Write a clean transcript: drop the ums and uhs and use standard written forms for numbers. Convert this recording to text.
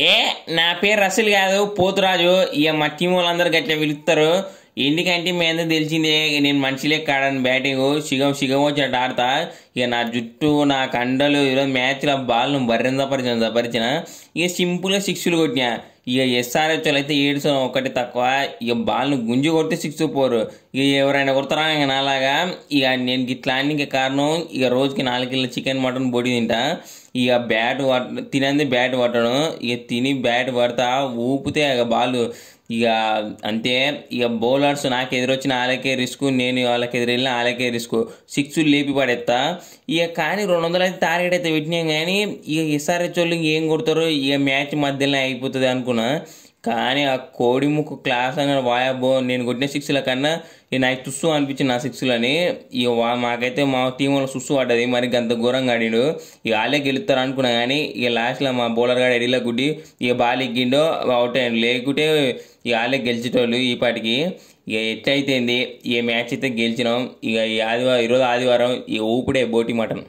ఏ నా పేరు రసూల్ కాదు పోతురాజు. ఇక మా టీం వాళ్ళందరూ గట్లా పిలుస్తారు. ఎందుకంటే మీ అందరూ తెలిసిందే నేను మనిషిలే కాడని బ్యాటింగ్ సిగం వచ్చేట ఆడతా. ఇక నా జుట్టు నా కండలు ఈరోజు మ్యాచ్లో బాల్ను దపరిచిన ఇక సింపుల్గా సిక్స్లు కొట్టినా. ఇక ఎస్ఆర్హెచ్ అయితే 7 ఒకటి తక్కువ. ఇక బాల్ను గుంజి కొడితే 6 4. ఇక ఎవరైనా కొడతారా ఇక నాలాగా. ఇక నేను ఇట్లా అన్నికి కారణం ఇక రోజుకి 4 కిలో చికెన్ మటన్ బొడి తింటా. ఇక తినంది బ్యాట్ పట్టడం. ఇక తిని బ్యాట్ పడతా ఊపితే ఇక బాల్ ఇక అంతే. ఇక బౌలర్స్ నాకు ఎదురొచ్చిన వాళ్ళకే రిస్క్, నేను వాళ్ళకి ఎదురెళ్ళిన వాళ్ళకే రిస్క్. 6 లేపి పడేస్తా. ఇక కానీ 200 అయితే టార్గెట్ అయితే పెట్టినాం. కానీ ఇక ఎస్ఆర్హెచ్ వాళ్ళు ఏం కొడతారు ఇక మ్యాచ్ మధ్యలో అయిపోతుంది అనుకున్నా. కానీ ఆ కోడి ముక్కు క్లాస్ అని వాయబో నేను కొట్టిన 6ల కన్నా ఇక నాకు తుస్సు అనిపించింది నా 6లని. ఇక మాకైతే మా టీం వాళ్ళు సుస్సు పడ్డది. మరి అంత ఘోరంగా ఆడిండు. ఇక వాళ్ళే గెలుస్తారు అనుకున్నా. కానీ ఇక లాస్ట్లో మా బౌలర్ గాడు ఎడిలో గుడ్డి ఇక బాల్ ఎగ్గిండో అవుట్ అయ్యాడు. లేకుంటే ఇక వాళ్ళే గెలిచేటోళ్ళు ఈ పాటికి. ఇక ఎట్లయితేంది ఇక మ్యాచ్ అయితే గెలిచినాం. ఇక ఈరోజు ఆదివారం ఇక ఊపిడే బోటి మటన్.